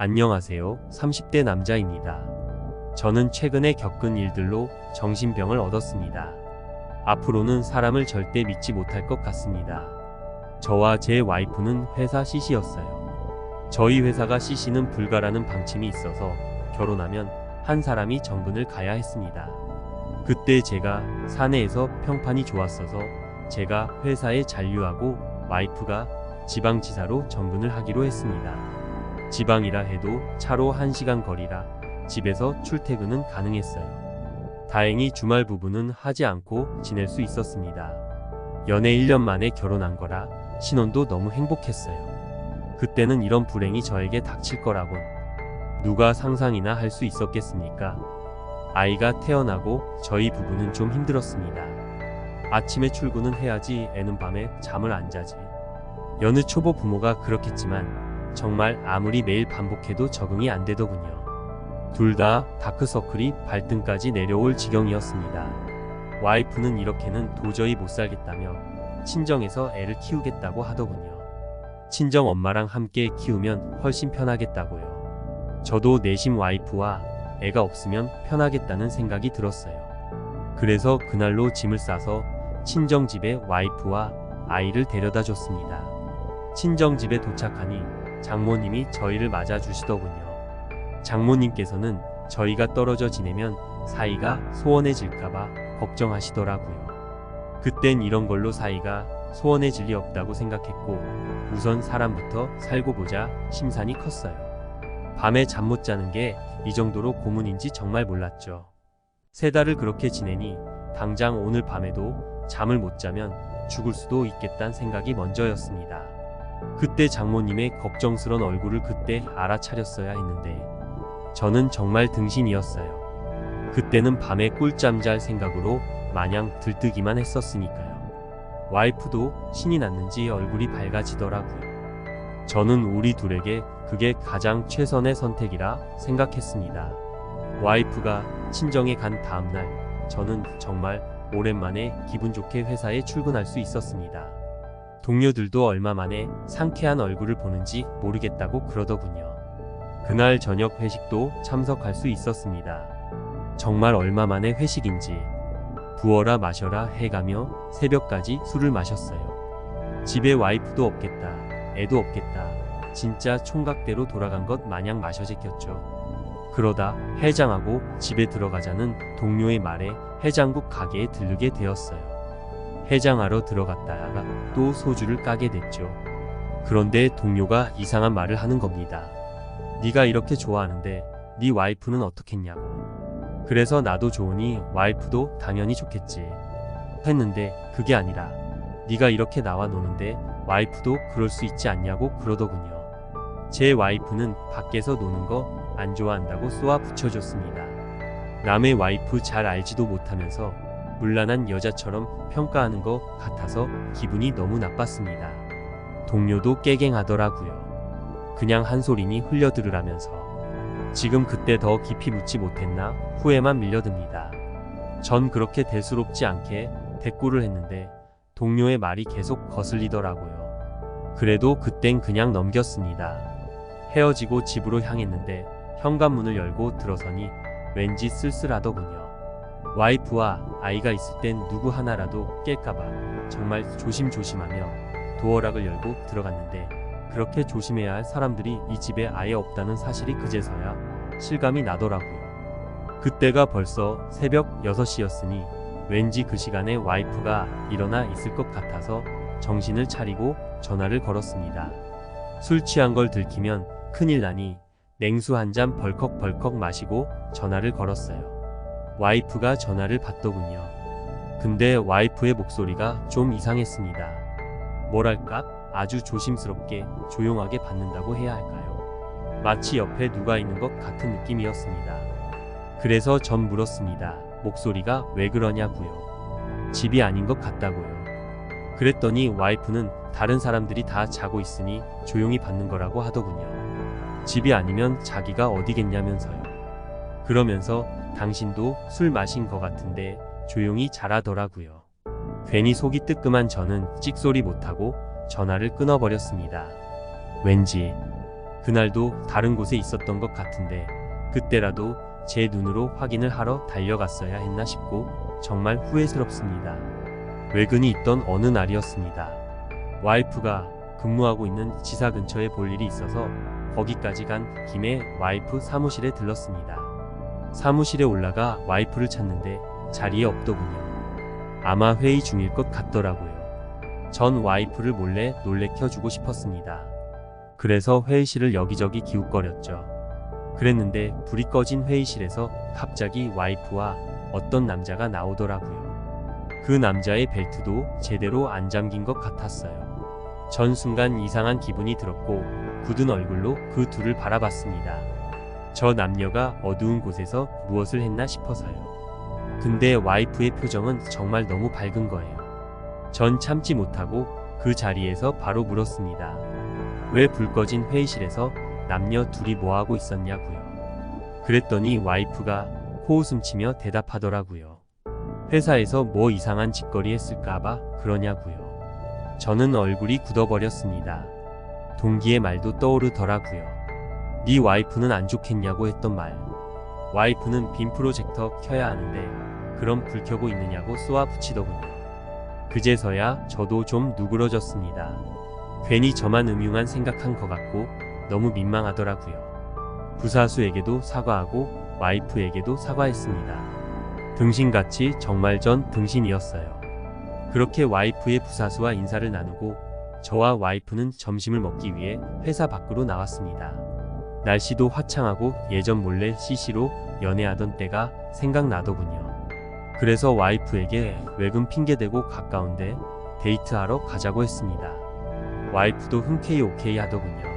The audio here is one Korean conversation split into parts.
안녕하세요. 30대 남자입니다. 저는 최근에 겪은 일들로 정신병을 얻었습니다. 앞으로는 사람을 절대 믿지 못할 것 같습니다. 저와 제 와이프는 회사 CC였어요. 저희 회사가 CC는 불가라는 방침이 있어서 결혼하면 한 사람이 정근을 가야 했습니다. 그때 제가 사내에서 평판이 좋았어서 제가 회사에 잔류하고 와이프가 지방지사로 정근을 하기로 했습니다. 지방이라 해도 차로 1시간 거리라 집에서 출퇴근은 가능했어요. 다행히 주말 부부는 하지 않고 지낼 수 있었습니다. 연애 1년 만에 결혼한 거라 신혼도 너무 행복했어요. 그때는 이런 불행이 저에게 닥칠 거라곤 누가 상상이나 할 수 있었겠습니까? 아이가 태어나고 저희 부부는 좀 힘들었습니다. 아침에 출근은 해야지 애는 밤에 잠을 안 자지. 여느 초보 부모가 그렇겠지만 정말 아무리 매일 반복해도 적응이 안 되더군요. 둘 다 다크서클이 발등까지 내려올 지경이었습니다. 와이프는 이렇게는 도저히 못 살겠다며 친정에서 애를 키우겠다고 하더군요. 친정 엄마랑 함께 키우면 훨씬 편하겠다고요. 저도 내심 와이프와 애가 없으면 편하겠다는 생각이 들었어요. 그래서 그날로 짐을 싸서 친정집에 와이프와 아이를 데려다 줬습니다. 친정집에 도착하니 장모님이 저희를 맞아주시더군요. 장모님께서는 저희가 떨어져 지내면 사이가 소원해질까봐 걱정하시더라고요. 그땐 이런 걸로 사이가 소원해질 리 없다고 생각했고 우선 사람부터 살고 보자 심산이 컸어요. 밤에 잠 못 자는 게 이 정도로 고문인지 정말 몰랐죠. 3달을 그렇게 지내니 당장 오늘 밤에도 잠을 못 자면 죽을 수도 있겠다는 생각이 먼저였습니다. 그때 장모님의 걱정스런 얼굴을 그때 알아차렸어야 했는데 저는 정말 등신이었어요. 그때는 밤에 꿀잠 잘 생각으로 마냥 들뜨기만 했었으니까요. 와이프도 신이 났는지 얼굴이 밝아지더라고요. 저는 우리 둘에게 그게 가장 최선의 선택이라 생각했습니다. 와이프가 친정에 간 다음날 저는 정말 오랜만에 기분 좋게 회사에 출근할 수 있었습니다. 동료들도 얼마 만에 상쾌한 얼굴을 보는지 모르겠다고 그러더군요. 그날 저녁 회식도 참석할 수 있었습니다. 정말 얼마 만에 회식인지 부어라 마셔라 해가며 새벽까지 술을 마셨어요. 집에 와이프도 없겠다, 애도 없겠다. 진짜 총각대로 돌아간 것 마냥 마셔 제꼈죠. 그러다 해장하고 집에 들어가자는 동료의 말에 해장국 가게에 들르게 되었어요. 해장하러 들어갔다가 또 소주를 까게 됐죠. 그런데 동료가 이상한 말을 하는 겁니다. 네가 이렇게 좋아하는데 네 와이프는 어떻겠냐고. 그래서 나도 좋으니 와이프도 당연히 좋겠지 했는데 그게 아니라 네가 이렇게 나와 노는데 와이프도 그럴 수 있지 않냐고 그러더군요. 제 와이프는 밖에서 노는 거 안 좋아한다고 쏘아 붙여줬습니다. 남의 와이프 잘 알지도 못하면서 문란한 여자처럼 평가하는 것 같아서 기분이 너무 나빴습니다. 동료도 깨갱하더라고요. 그냥 한 소리니 흘려들으라면서. 지금 그때 더 깊이 묻지 못했나 후회만 밀려듭니다. 전 그렇게 대수롭지 않게 대꾸를 했는데 동료의 말이 계속 거슬리더라고요. 그래도 그땐 그냥 넘겼습니다. 헤어지고 집으로 향했는데 현관문을 열고 들어서니 왠지 쓸쓸하더군요. 와이프와 아이가 있을 땐 누구 하나라도 깰까봐 정말 조심조심하며 도어락을 열고 들어갔는데 그렇게 조심해야 할 사람들이 이 집에 아예 없다는 사실이 그제서야 실감이 나더라고요. 그때가 벌써 새벽 6시였으니 왠지 그 시간에 와이프가 일어나 있을 것 같아서 정신을 차리고 전화를 걸었습니다. 술 취한 걸 들키면 큰일 나니 냉수 한 잔 벌컥벌컥 마시고 전화를 걸었어요. 와이프가 전화를 받더군요. 근데 와이프의 목소리가 좀 이상했습니다. 뭐랄까 아주 조심스럽게 조용하게 받는다고 해야 할까요? 마치 옆에 누가 있는 것 같은 느낌이었습니다. 그래서 전 물었습니다. 목소리가 왜 그러냐고요. 집이 아닌 것 같다고요. 그랬더니 와이프는 다른 사람들이 다 자고 있으니 조용히 받는 거라고 하더군요. 집이 아니면 자기가 어디겠냐면서요. 그러면서 당신도 술 마신 것 같은데 조용히 자라더라고요. 괜히 속이 뜨끔한 저는 찍소리 못하고 전화를 끊어버렸습니다. 왠지 그날도 다른 곳에 있었던 것 같은데 그때라도 제 눈으로 확인을 하러 달려갔어야 했나 싶고 정말 후회스럽습니다. 외근이 있던 어느 날이었습니다. 와이프가 근무하고 있는 지사 근처에 볼 일이 있어서 거기까지 간 김에 와이프 사무실에 들렀습니다. 사무실에 올라가 와이프를 찾는데 자리에 없더군요. 아마 회의 중일 것 같더라고요. 전 와이프를 몰래 놀래켜주고 싶었습니다. 그래서 회의실을 여기저기 기웃거렸죠. 그랬는데 불이 꺼진 회의실에서 갑자기 와이프와 어떤 남자가 나오더라고요. 그 남자의 벨트도 제대로 안 잠긴 것 같았어요. 전 순간 이상한 기분이 들었고 굳은 얼굴로 그 둘을 바라봤습니다. 저 남녀가 어두운 곳에서 무엇을 했나 싶어서요. 근데 와이프의 표정은 정말 너무 밝은 거예요. 전 참지 못하고 그 자리에서 바로 물었습니다. 왜 불 꺼진 회의실에서 남녀 둘이 뭐하고 있었냐고요. 그랬더니 와이프가 코웃음치며 대답하더라고요. 회사에서 뭐 이상한 짓거리 했을까봐 그러냐고요. 저는 얼굴이 굳어버렸습니다. 동기의 말도 떠오르더라고요. 네 와이프는 안 좋겠냐고 했던 말. 와이프는 빔 프로젝터 켜야 하는데 그럼 불 켜고 있느냐고 쏘아 붙이더군요. 그제서야 저도 좀 누그러졌습니다. 괜히 저만 음흉한 생각한 것 같고 너무 민망하더라고요. 부사수에게도 사과하고 와이프에게도 사과했습니다. 등신같이 정말 전 등신이었어요. 그렇게 와이프의 부사수와 인사를 나누고 저와 와이프는 점심을 먹기 위해 회사 밖으로 나왔습니다. 날씨도 화창하고 예전 몰래 CC로 연애하던 때가 생각나더군요. 그래서 와이프에게 외근 핑계대고 가까운데 데이트하러 가자고 했습니다. 와이프도 흔쾌히 오케이 하더군요.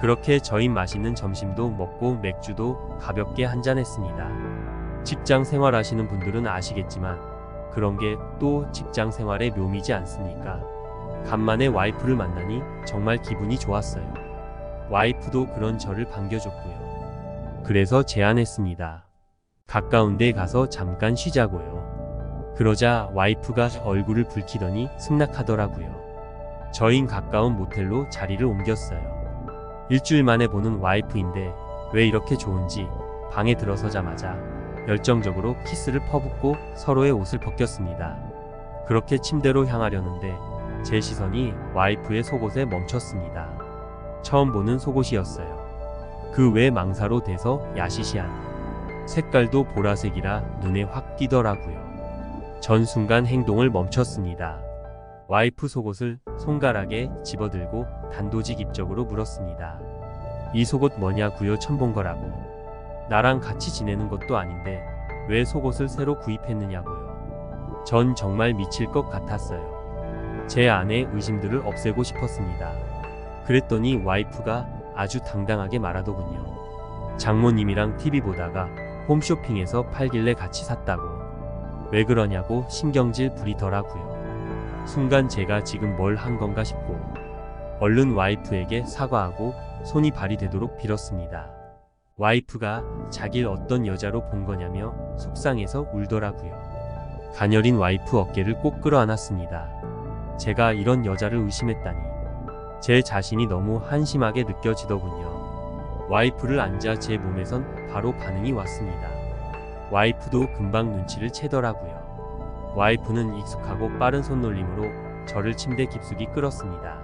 그렇게 저희 맛있는 점심도 먹고 맥주도 가볍게 한잔했습니다. 직장 생활하시는 분들은 아시겠지만 그런 게 또 직장 생활의 묘미지 않습니까? 간만에 와이프를 만나니 정말 기분이 좋았어요. 와이프도 그런 저를 반겨줬고요. 그래서 제안했습니다. 가까운 데 가서 잠깐 쉬자고요. 그러자 와이프가 얼굴을 붉히더니 승낙하더라고요. 저흰 가까운 모텔로 자리를 옮겼어요. 일주일 만에 보는 와이프인데 왜 이렇게 좋은지 방에 들어서자마자 열정적으로 키스를 퍼붓고 서로의 옷을 벗겼습니다. 그렇게 침대로 향하려는데 제 시선이 와이프의 속옷에 멈췄습니다. 처음 보는 속옷이었어요. 그 외 망사로 돼서 야시시한 색깔도 보라색이라 눈에 확 띄더라고요. 전 순간 행동을 멈췄습니다. 와이프 속옷을 손가락에 집어들고 단도직입적으로 물었습니다. 이 속옷 뭐냐고요? 처음 본 거라고. 나랑 같이 지내는 것도 아닌데 왜 속옷을 새로 구입했느냐고요. 전 정말 미칠 것 같았어요. 제 안의 의심들을 없애고 싶었습니다. 그랬더니 와이프가 아주 당당하게 말하더군요. 장모님이랑 TV 보다가 홈쇼핑에서 팔길래 같이 샀다고. 왜 그러냐고 신경질 부리더라고요. 순간 제가 지금 뭘 한 건가 싶고 얼른 와이프에게 사과하고 손이 발이 되도록 빌었습니다. 와이프가 자길 어떤 여자로 본 거냐며 속상해서 울더라고요. 가녀린 와이프 어깨를 꼭 끌어안았습니다. 제가 이런 여자를 의심했다니. 제 자신이 너무 한심하게 느껴지더군요. 와이프를 안자 제 몸에선 바로 반응이 왔습니다. 와이프도 금방 눈치를 채더라고요. 와이프는 익숙하고 빠른 손놀림으로 저를 침대 깊숙이 끌었습니다.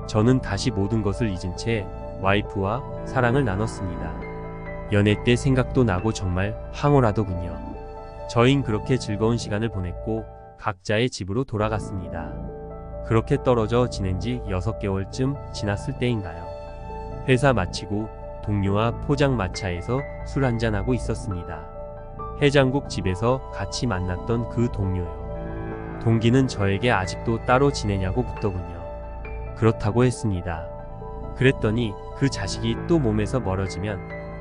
저는 다시 모든 것을 잊은 채 와이프와 사랑을 나눴습니다. 연애 때 생각도 나고 정말 황홀하더군요. 저흰 그렇게 즐거운 시간을 보냈고 각자의 집으로 돌아갔습니다. 그렇게 떨어져 지낸 지 6개월쯤 지났을 때인가요. 회사 마치고 동료와 포장마차에서 술 한잔하고 있었습니다. 해장국 집에서 같이 만났던 그 동료요. 동기는 저에게 아직도 따로 지내냐고 묻더군요. 그렇다고 했습니다. 그랬더니 그 자식이 또 몸에서 멀어지면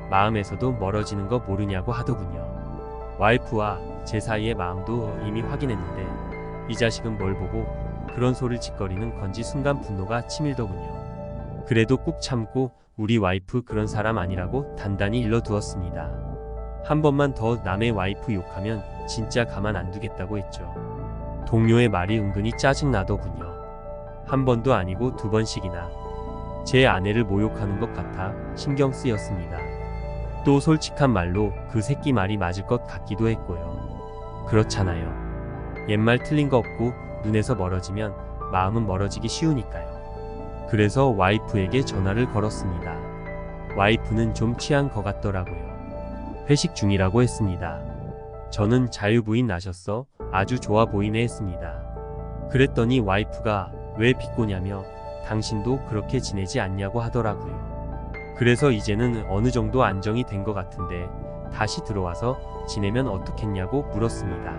마음에서도 멀어지는 거 모르냐고 하더군요. 와이프와 제 사이의 마음도 이미 확인했는데 이 자식은 뭘 보고 그런 소리를 짓거리는 건지 순간 분노가 치밀더군요. 그래도 꾹 참고 우리 와이프 그런 사람 아니라고 단단히 일러두었습니다. 한 번만 더 남의 와이프 욕하면 진짜 가만 안 두겠다고 했죠. 동료의 말이 은근히 짜증나더군요. 한 번도 아니고 2번씩이나. 제 아내를 모욕하는 것 같아 신경 쓰였습니다. 또 솔직한 말로 그 새끼 말이 맞을 것 같기도 했고요. 그렇잖아요. 옛말 틀린 거 없고 눈에서 멀어지면 마음은 멀어지기 쉬우니까요. 그래서 와이프에게 전화를 걸었습니다. 와이프는 좀 취한 것 같더라고요. 회식 중이라고 했습니다. 저는 자유부인 나셨어? 아주 좋아 보이네 했습니다. 그랬더니 와이프가 왜 비꼬냐며 당신도 그렇게 지내지 않냐고 하더라고요. 그래서 이제는 어느 정도 안정이 된 것 같은데 다시 들어와서 지내면 어떻겠냐고 물었습니다.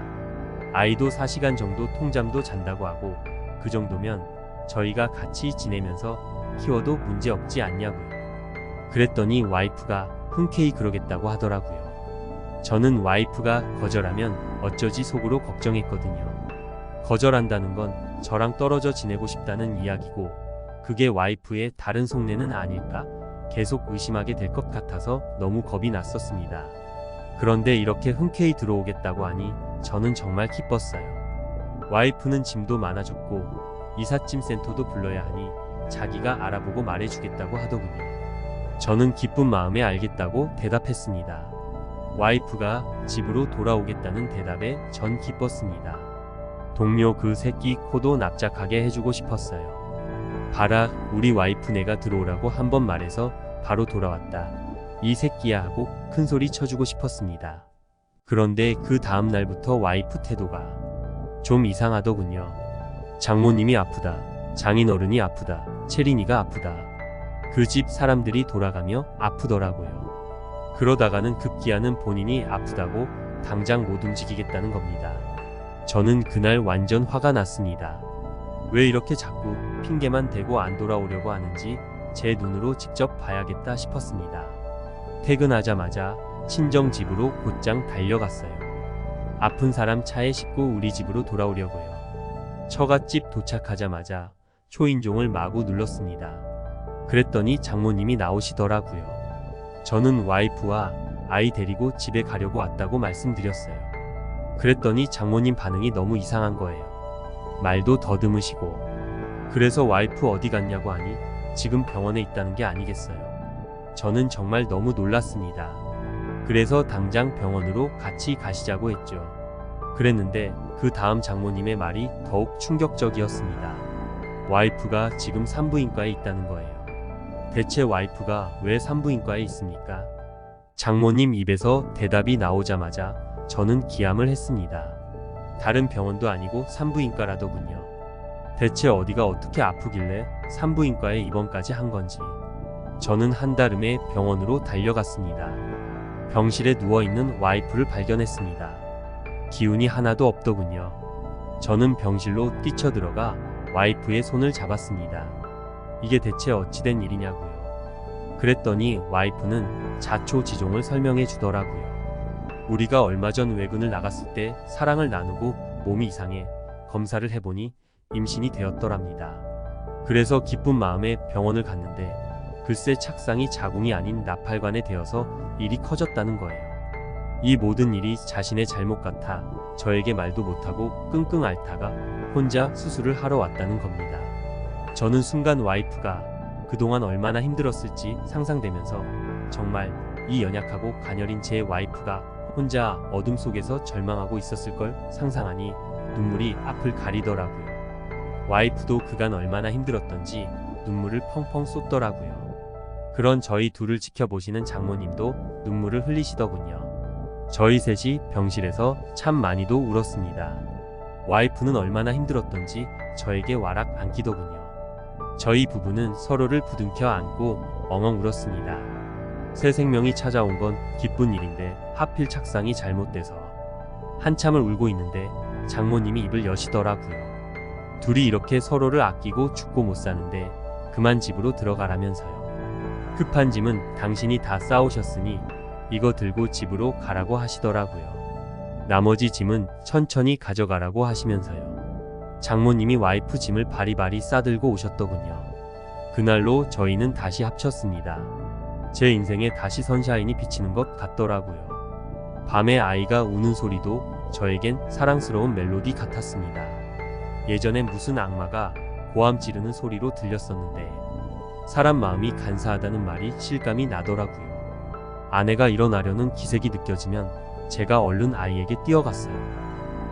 아이도 4시간 정도 통잠도 잔다고 하고 그 정도면 저희가 같이 지내면서 키워도 문제 없지 않냐고요. 그랬더니 와이프가 흔쾌히 그러겠다고 하더라고요. 저는 와이프가 거절하면 어쩌지 속으로 걱정했거든요. 거절한다는 건 저랑 떨어져 지내고 싶다는 이야기고 그게 와이프의 다른 속내는 아닐까 계속 의심하게 될 것 같아서 너무 겁이 났었습니다. 그런데 이렇게 흔쾌히 들어오겠다고 하니 저는 정말 기뻤어요. 와이프는 짐도 많아졌고 이삿짐 센터도 불러야 하니 자기가 알아보고 말해주겠다고 하더군요. 저는 기쁜 마음에 알겠다고 대답했습니다. 와이프가 집으로 돌아오겠다는 대답에 전 기뻤습니다. 동료 그 새끼 코도 납작하게 해주고 싶었어요. 봐라, 우리 와이프 내가 들어오라고 한번 말해서 바로 돌아왔다. 이 새끼야 하고 큰소리 쳐주고 싶었습니다. 그런데 그 다음 날부터 와이프 태도가 좀 이상하더군요. 장모님이 아프다. 장인어른이 아프다. 채린이가 아프다. 그 집 사람들이 돌아가며 아프더라고요. 그러다가는 급기야는 본인이 아프다고 당장 못 움직이겠다는 겁니다. 저는 그날 완전 화가 났습니다. 왜 이렇게 자꾸 핑계만 대고 안 돌아오려고 하는지 제 눈으로 직접 봐야겠다 싶었습니다. 퇴근하자마자 친정집으로 곧장 달려갔어요. 아픈 사람 차에 싣고 우리 집으로 돌아오려고요. 처갓집 도착하자마자 초인종을 마구 눌렀습니다. 그랬더니 장모님이 나오시더라고요. 저는 와이프와 아이 데리고 집에 가려고 왔다고 말씀드렸어요. 그랬더니 장모님 반응이 너무 이상한 거예요. 말도 더듬으시고. 그래서 와이프 어디 갔냐고 하니 지금 병원에 있다는 게 아니겠어요. 저는 정말 너무 놀랐습니다. 그래서 당장 병원으로 같이 가시자고 했죠. 그랬는데 그 다음 장모님의 말이 더욱 충격적이었습니다. 와이프가 지금 산부인과에 있다는 거예요. 대체 와이프가 왜 산부인과에 있습니까? 장모님 입에서 대답이 나오자마자 저는 기함을 했습니다. 다른 병원도 아니고 산부인과라더군요. 대체 어디가 어떻게 아프길래 산부인과에 입원까지 한 건지. 저는 한달음에 병원으로 달려갔습니다. 병실에 누워있는 와이프를 발견했습니다. 기운이 하나도 없더군요. 저는 병실로 뛰쳐들어가 와이프의 손을 잡았습니다. 이게 대체 어찌된 일이냐고요. 그랬더니 와이프는 자초지종을 설명해 주더라고요. 우리가 얼마 전 외근을 나갔을 때 사랑을 나누고 몸이 이상해 검사를 해보니 임신이 되었더랍니다. 그래서 기쁜 마음에 병원을 갔는데 글쎄 착상이 자궁이 아닌 나팔관에 되어서 일이 커졌다는 거예요. 이 모든 일이 자신의 잘못 같아 저에게 말도 못하고 끙끙 앓다가 혼자 수술을 하러 왔다는 겁니다. 저는 순간 와이프가 그동안 얼마나 힘들었을지 상상되면서 정말 이 연약하고 가녀린 제 와이프가 혼자 어둠 속에서 절망하고 있었을 걸 상상하니 눈물이 앞을 가리더라고요. 와이프도 그간 얼마나 힘들었던지 눈물을 펑펑 쏟더라고요. 그런 저희 둘을 지켜보시는 장모님도 눈물을 흘리시더군요. 저희 셋이 병실에서 참 많이도 울었습니다. 와이프는 얼마나 힘들었던지 저에게 와락 안기더군요. 저희 부부는 서로를 부둥켜 안고 엉엉 울었습니다. 새 생명이 찾아온 건 기쁜 일인데 하필 착상이 잘못돼서 한참을 울고 있는데 장모님이 입을 여시더라고요. 둘이 이렇게 서로를 아끼고 죽고 못 사는데 그만 집으로 들어가라면서요. 급한 짐은 당신이 다 싸오셨으니 이거 들고 집으로 가라고 하시더라고요. 나머지 짐은 천천히 가져가라고 하시면서요. 장모님이 와이프 짐을 바리바리 싸들고 오셨더군요. 그날로 저희는 다시 합쳤습니다. 제 인생에 다시 선샤인이 비치는 것 같더라고요. 밤에 아이가 우는 소리도 저에겐 사랑스러운 멜로디 같았습니다. 예전엔 무슨 악마가 고함 지르는 소리로 들렸었는데 사람 마음이 간사하다는 말이 실감이 나더라고요. 아내가 일어나려는 기색이 느껴지면 제가 얼른 아이에게 뛰어갔어요.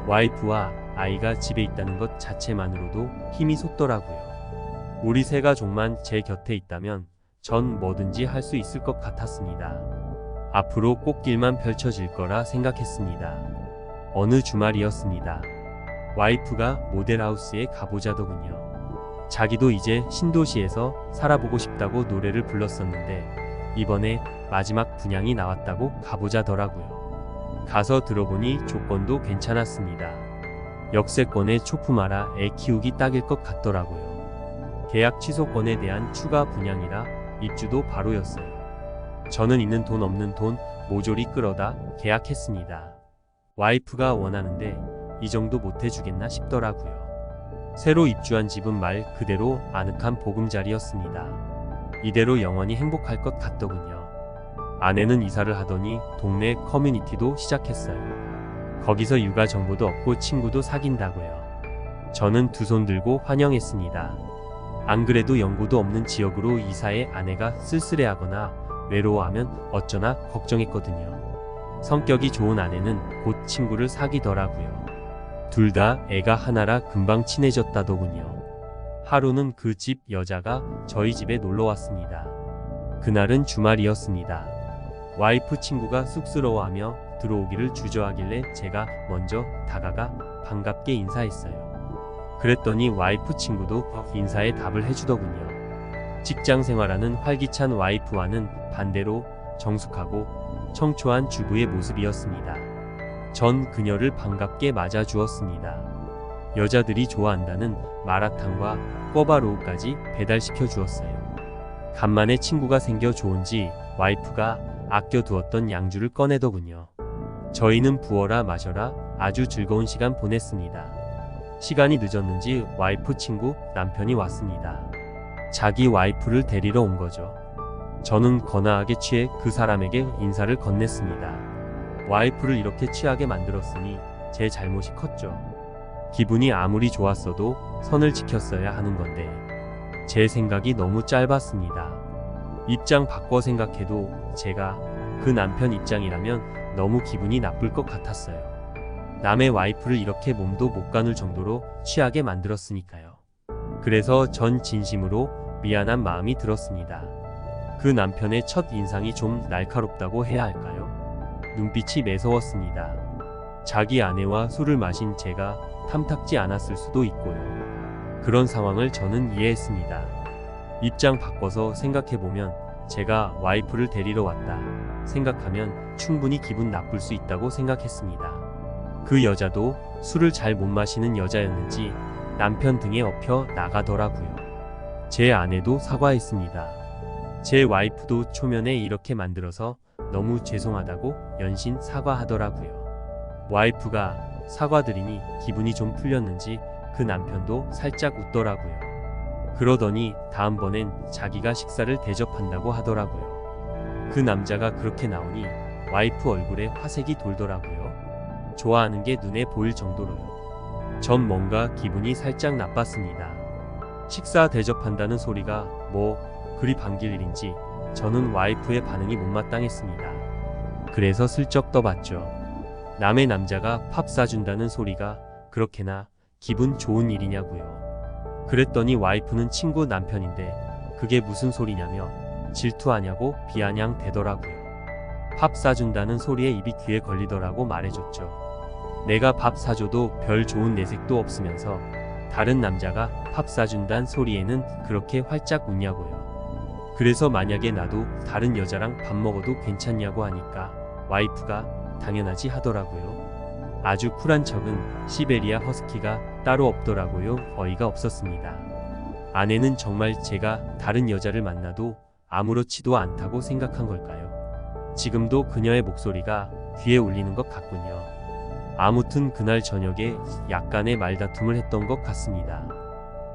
와이프와 아이가 집에 있다는 것 자체만으로도 힘이 솟더라고요. 우리 세 가족만 제 곁에 있다면 전 뭐든지 할 수 있을 것 같았습니다. 앞으로 꽃길만 펼쳐질 거라 생각했습니다. 어느 주말이었습니다. 와이프가 모델하우스에 가보자더군요. 자기도 이제 신도시에서 살아보고 싶다고 노래를 불렀었는데 이번에 마지막 분양이 나왔다고 가보자더라고요. 가서 들어보니 조건도 괜찮았습니다. 역세권에 초품화라 애 키우기 딱일 것 같더라고요. 계약 취소권에 대한 추가 분양이라 입주도 바로였어요. 저는 있는 돈 없는 돈 모조리 끌어다 계약했습니다. 와이프가 원하는데 이 정도 못해주겠나 싶더라고요. 새로 입주한 집은 말 그대로 아늑한 보금자리였습니다. 이대로 영원히 행복할 것 같더군요. 아내는 이사를 하더니 동네 커뮤니티도 시작했어요. 거기서 육아 정보도 얻고 친구도 사귄다고요. 저는 두 손 들고 환영했습니다. 안 그래도 연고도 없는 지역으로 이사해 아내가 쓸쓸해하거나 외로워하면 어쩌나 걱정했거든요. 성격이 좋은 아내는 곧 친구를 사귀더라고요. 둘 다 애가 하나라 금방 친해졌다더군요. 하루는 그 집 여자가 저희 집에 놀러 왔습니다. 그날은 주말이었습니다. 와이프 친구가 쑥스러워하며 들어오기를 주저하길래 제가 먼저 다가가 반갑게 인사했어요. 그랬더니 와이프 친구도 인사에 답을 해주더군요. 직장 생활하는 활기찬 와이프와는 반대로 정숙하고 청초한 주부의 모습이었습니다. 전 그녀를 반갑게 맞아주었습니다. 여자들이 좋아한다는 마라탕과 꿔바로우까지 배달시켜 주었어요. 간만에 친구가 생겨 좋은지 와이프가 아껴두었던 양주를 꺼내더군요. 저희는 부어라 마셔라 아주 즐거운 시간 보냈습니다. 시간이 늦었는지 와이프 친구 남편이 왔습니다. 자기 와이프를 데리러 온 거죠. 저는 거나하게 취해 그 사람에게 인사를 건넸습니다. 와이프를 이렇게 취하게 만들었으니 제 잘못이 컸죠. 기분이 아무리 좋았어도 선을 지켰어야 하는 건데 제 생각이 너무 짧았습니다. 입장 바꿔 생각해도 제가 그 남편 입장이라면 너무 기분이 나쁠 것 같았어요. 남의 와이프를 이렇게 몸도 못 가눌 정도로 취하게 만들었으니까요. 그래서 전 진심으로 미안한 마음이 들었습니다. 그 남편의 첫 인상이 좀 날카롭다고 해야 할까요? 눈빛이 매서웠습니다. 자기 아내와 술을 마신 제가 탐탁지 않았을 수도 있고요. 그런 상황을 저는 이해했습니다. 입장 바꿔서 생각해보면 제가 와이프를 데리러 왔다 생각하면 충분히 기분 나쁠 수 있다고 생각했습니다. 그 여자도 술을 잘 못 마시는 여자였는지 남편 등에 업혀 나가더라고요. 제 아내도 사과했습니다. 제 와이프도 초면에 이렇게 만들어서 너무 죄송하다고 연신 사과하더라고요. 와이프가 사과드리니 기분이 좀 풀렸는지 그 남편도 살짝 웃더라고요. 그러더니 다음번엔 자기가 식사를 대접한다고 하더라고요. 그 남자가 그렇게 나오니 와이프 얼굴에 화색이 돌더라고요. 좋아하는 게 눈에 보일 정도로요. 전 뭔가 기분이 살짝 나빴습니다. 식사 대접한다는 소리가 뭐 그리 반길 일인지 저는 와이프의 반응이 못마땅했습니다. 그래서 슬쩍 떠봤죠. 남의 남자가 밥 사준다는 소리가 그렇게나 기분 좋은 일이냐고요. 그랬더니 와이프는 친구 남편인데 그게 무슨 소리냐며 질투하냐고 비아냥 대더라고요. 밥 사준다는 소리에 입이 귀에 걸리더라고 말해줬죠. 내가 밥 사줘도 별 좋은 내색도 없으면서 다른 남자가 밥 사준단 소리에는 그렇게 활짝 웃냐고요. 그래서 만약에 나도 다른 여자랑 밥 먹어도 괜찮냐고 하니까 와이프가 당연하지 하더라고요. 아주 쿨한 척은 시베리아 허스키가 따로 없더라고요. 어이가 없었습니다. 아내는 정말 제가 다른 여자를 만나도 아무렇지도 않다고 생각한 걸까요? 지금도 그녀의 목소리가 귀에 울리는 것 같군요. 아무튼 그날 저녁에 약간의 말다툼을 했던 것 같습니다.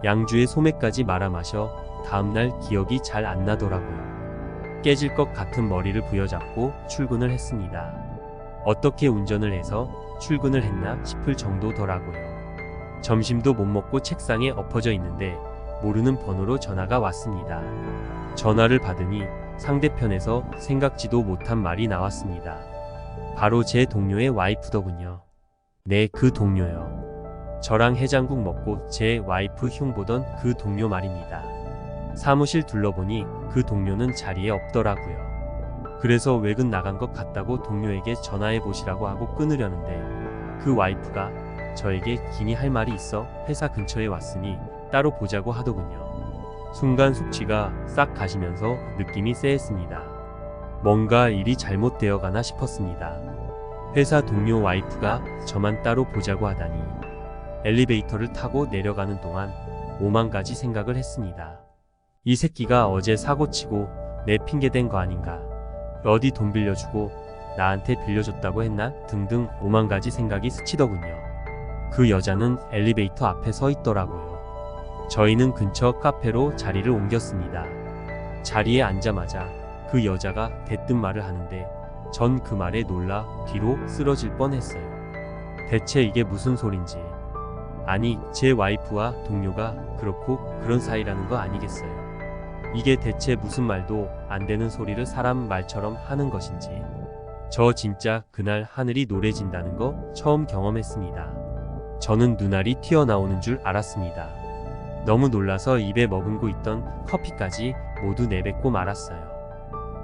양주에 소매까지 말아 마셔 다음날 기억이 잘 안 나더라고요. 깨질 것 같은 머리를 부여잡고 출근을 했습니다. 어떻게 운전을 해서 출근을 했나 싶을 정도더라고요. 점심도 못 먹고 책상에 엎어져 있는데 모르는 번호로 전화가 왔습니다. 전화를 받으니 상대편에서 생각지도 못한 말이 나왔습니다. 바로 제 동료의 와이프더군요. 네, 그 동료요. 저랑 해장국 먹고 제 와이프 흉보던 그 동료 말입니다. 사무실 둘러보니 그 동료는 자리에 없더라고요. 그래서 외근 나간 것 같다고 동료에게 전화해 보시라고 하고 끊으려는데 그 와이프가 저에게 긴히 할 말이 있어 회사 근처에 왔으니 따로 보자고 하더군요. 순간 숙취가 싹 가시면서 느낌이 쎄했습니다. 뭔가 일이 잘못되어 가나 싶었습니다. 회사 동료 와이프가 저만 따로 보자고 하다니 엘리베이터를 타고 내려가는 동안 오만 가지 생각을 했습니다. 이 새끼가 어제 사고치고 내 핑계댄 거 아닌가? 어디 돈 빌려주고 나한테 빌려줬다고 했나? 등등 오만 가지 생각이 스치더군요. 그 여자는 엘리베이터 앞에 서 있더라고요. 저희는 근처 카페로 자리를 옮겼습니다. 자리에 앉자마자 그 여자가 대뜸 말을 하는데 전 그 말에 놀라 뒤로 쓰러질 뻔했어요. 대체 이게 무슨 소린지. 아니, 제 와이프와 동료가 그렇고 그런 사이라는 거 아니겠어요? 이게 대체 무슨 말도 안 되는 소리를 사람 말처럼 하는 것인지. 저 진짜 그날 하늘이 노래진다는 거 처음 경험했습니다. 저는 눈알이 튀어나오는 줄 알았습니다. 너무 놀라서 입에 머금고 있던 커피까지 모두 내뱉고 말았어요.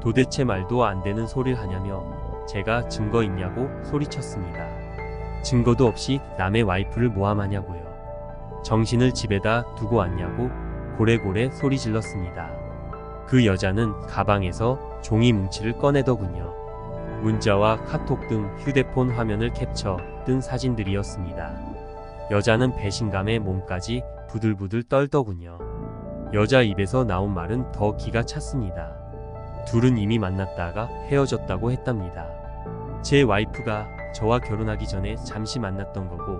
도대체 말도 안 되는 소리를 하냐며 제가 증거 있냐고 소리쳤습니다. 증거도 없이 남의 와이프를 모함하냐고요. 정신을 집에다 두고 왔냐고 고래고래 소리 질렀습니다. 그 여자는 가방에서 종이 뭉치를 꺼내더군요. 문자와 카톡 등 휴대폰 화면을 캡처 뜬 사진들이었습니다. 여자는 배신감에 몸까지 부들부들 떨더군요. 여자 입에서 나온 말은 더 기가 찼습니다. 둘은 이미 만났다가 헤어졌다고 했답니다. 제 와이프가 저와 결혼하기 전에 잠시 만났던 거고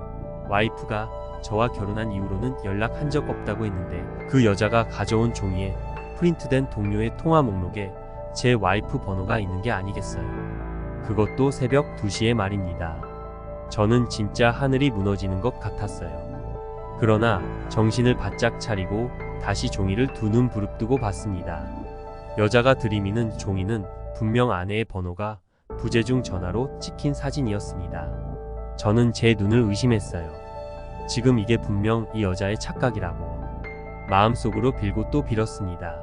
와이프가 저와 결혼한 이후로는 연락한 적 없다고 했는데 그 여자가 가져온 종이에 프린트된 동료의 통화 목록에 제 와이프 번호가 있는 게 아니겠어요. 그것도 새벽 2시에 말입니다. 저는 진짜 하늘이 무너지는 것 같았어요. 그러나 정신을 바짝 차리고 다시 종이를 두 눈 부릅뜨고 봤습니다. 여자가 들이미는 종이는 분명 아내의 번호가 부재중 전화로 찍힌 사진이었습니다. 저는 제 눈을 의심했어요. 지금 이게 분명 이 여자의 착각이라고 마음속으로 빌고 또 빌었습니다.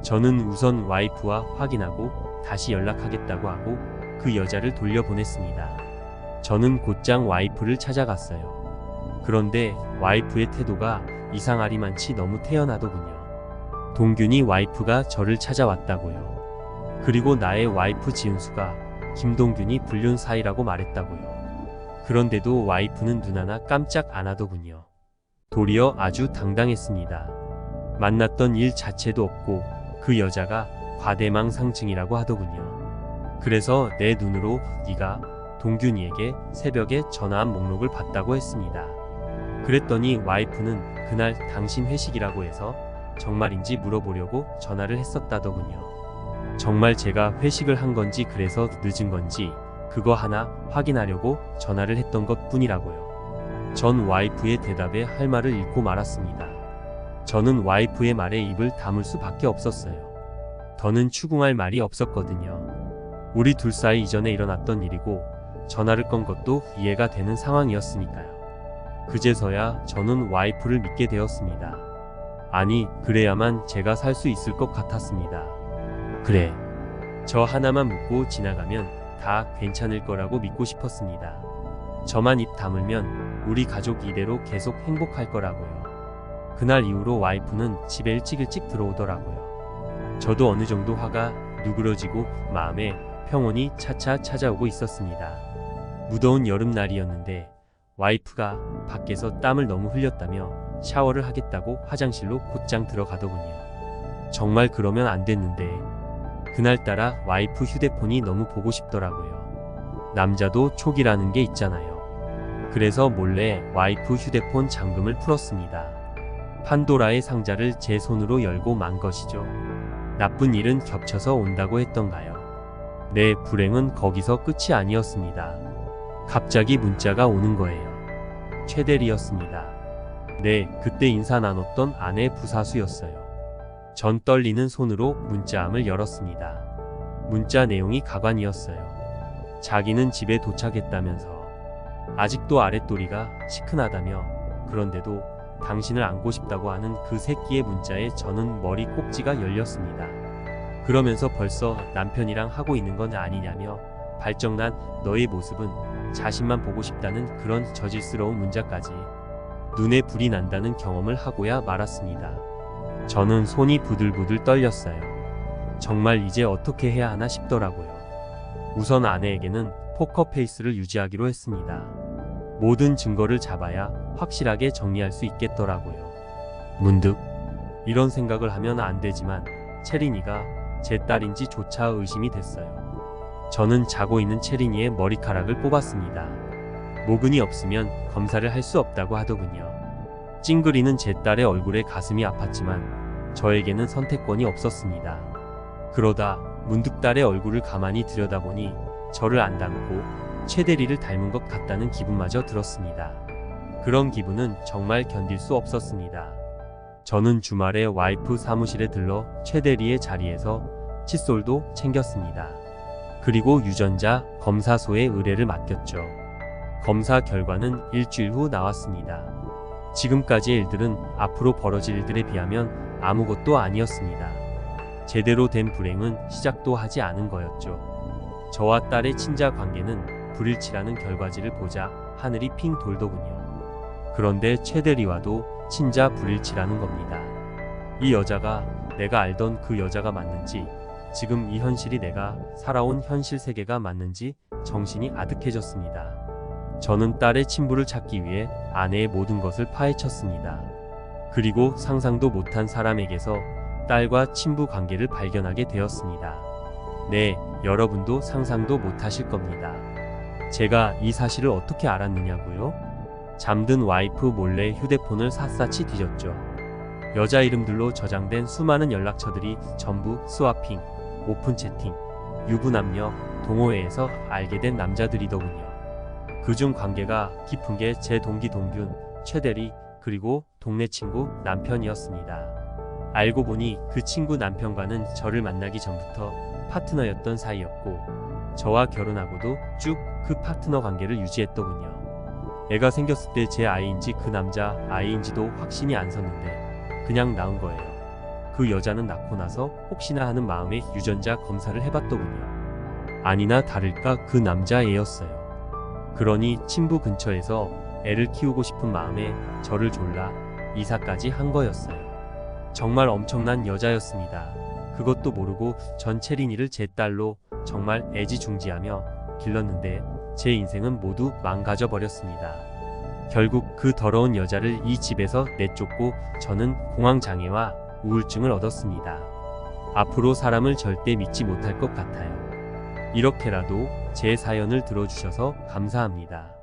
저는 우선 와이프와 확인하고 다시 연락하겠다고 하고 그 여자를 돌려보냈습니다. 저는 곧장 와이프를 찾아갔어요. 그런데 와이프의 태도가 이상하리만치 너무 태연하더군요. 동균이 와이프가 저를 찾아왔다고요. 그리고 나의 와이프 지은수가 김동균이 불륜 사이라고 말했다고요. 그런데도 와이프는 눈 하나 깜짝 안 하더군요. 도리어 아주 당당했습니다. 만났던 일 자체도 없고 그 여자가 과대망상증이라고 하더군요. 그래서 내 눈으로 네가 동균이에게 새벽에 전화한 목록을 봤다고 했습니다. 그랬더니 와이프는 그날 당신 회식이라고 해서 정말인지 물어보려고 전화를 했었다더군요. 정말 제가 회식을 한 건지 그래서 늦은 건지 그거 하나 확인하려고 전화를 했던 것 뿐이라고요. 전 와이프의 대답에 할 말을 잃고 말았습니다. 저는 와이프의 말에 입을 다물 수밖에 없었어요. 더는 추궁할 말이 없었거든요. 우리 둘 사이 이전에 일어났던 일이고 전화를 건 것도 이해가 되는 상황이었으니까요. 그제서야 저는 와이프를 믿게 되었습니다. 아니, 그래야만 제가 살 수 있을 것 같았습니다. 그래, 저 하나만 묻고 지나가면 다 괜찮을 거라고 믿고 싶었습니다. 저만 입 다물면 우리 가족 이대로 계속 행복할 거라고요. 그날 이후로 와이프는 집에 일찍 들어오더라고요. 저도 어느 정도 화가 누그러지고 마음에 평온이 차차 찾아오고 있었습니다. 무더운 여름날이었는데 와이프가 밖에서 땀을 너무 흘렸다며 샤워를 하겠다고 화장실로 곧장 들어가더군요. 정말 그러면 안 됐는데 그날따라 와이프 휴대폰이 너무 보고 싶더라고요. 남자도 촉이라는 게 있잖아요. 그래서 몰래 와이프 휴대폰 잠금을 풀었습니다. 판도라의 상자를 제 손으로 열고 만 것이죠. 나쁜 일은 겹쳐서 온다고 했던가요? 내 불행은 거기서 끝이 아니었습니다. 갑자기 문자가 오는 거예요. 최대리였습니다. 네, 그때 인사 나눴던 아내 부사수였어요. 전 떨리는 손으로 문자함을 열었습니다. 문자 내용이 가관이었어요. 자기는 집에 도착했다면서 아직도 아랫도리가 시큰하다며 그런데도 당신을 안고 싶다고 하는 그 새끼의 문자에 저는 머리 꼭지가 열렸습니다. 그러면서 벌써 남편이랑 하고 있는 건 아니냐며 발정난 너의 모습은 자신만 보고 싶다는 그런 저질스러운 문자까지 눈에 불이 난다는 경험을 하고야 말았습니다. 저는 손이 부들부들 떨렸어요. 정말 이제 어떻게 해야 하나 싶더라고요. 우선 아내에게는 포커페이스를 유지하기로 했습니다. 모든 증거를 잡아야 확실하게 정리할 수 있겠더라고요. 문득 이런 생각을 하면 안 되지만 채린이가 제 딸인지조차 의심이 됐어요. 저는 자고 있는 채린이의 머리카락을 뽑았습니다. 모근이 없으면 검사를 할 수 없다고 하더군요. 찡그리는 제 딸의 얼굴에 가슴이 아팠지만 저에게는 선택권이 없었습니다. 그러다 문득 딸의 얼굴을 가만히 들여다보니 저를 안 닮고 최대리를 닮은 것 같다는 기분마저 들었습니다. 그런 기분은 정말 견딜 수 없었습니다. 저는 주말에 와이프 사무실에 들러 최대리의 자리에서 칫솔도 챙겼습니다. 그리고 유전자 검사소에 의뢰를 맡겼죠. 검사 결과는 일주일 후 나왔습니다. 지금까지의 일들은 앞으로 벌어질 일들에 비하면 아무것도 아니었습니다. 제대로 된 불행은 시작도 하지 않은 거였죠. 저와 딸의 친자 관계는 불일치라는 결과지를 보자 하늘이 핑 돌더군요. 그런데 최대리와도 친자 불일치라는 겁니다. 이 여자가 내가 알던 그 여자가 맞는지, 지금 이 현실이 내가 살아온 현실 세계가 맞는지 정신이 아득해졌습니다. 저는 딸의 친부를 찾기 위해 아내의 모든 것을 파헤쳤습니다. 그리고 상상도 못한 사람에게서 딸과 친부 관계를 발견하게 되었습니다. 네, 여러분도 상상도 못하실 겁니다. 제가 이 사실을 어떻게 알았느냐고요? 잠든 와이프 몰래 휴대폰을 샅샅이 뒤졌죠. 여자 이름들로 저장된 수많은 연락처들이 전부 스와핑, 오픈 채팅, 유부남녀, 동호회에서 알게 된 남자들이더군요. 그중 관계가 깊은 게 제 동기 동균, 최대리, 그리고 동네 친구 남편이었습니다. 알고 보니 그 친구 남편과는 저를 만나기 전부터 파트너였던 사이였고, 저와 결혼하고도 쭉 그 파트너 관계를 유지했더군요. 애가 생겼을 때 제 아이인지 그 남자 아이인지도 확신이 안 섰는데 그냥 낳은 거예요. 그 여자는 낳고 나서 혹시나 하는 마음에 유전자 검사를 해봤더군요. 아니나 다를까 그 남자애였어요. 그러니 친부 근처에서 애를 키우고 싶은 마음에 저를 졸라 이사까지 한 거였어요. 정말 엄청난 여자였습니다. 그것도 모르고 전 채린이를 제 딸로 정말 애지중지하며 길렀는데 제 인생은 모두 망가져 버렸습니다. 결국 그 더러운 여자를 이 집에서 내쫓고 저는 공황장애와 우울증을 얻었습니다. 앞으로 사람을 절대 믿지 못할 것 같아요. 이렇게라도 제 사연을 들어주셔서 감사합니다.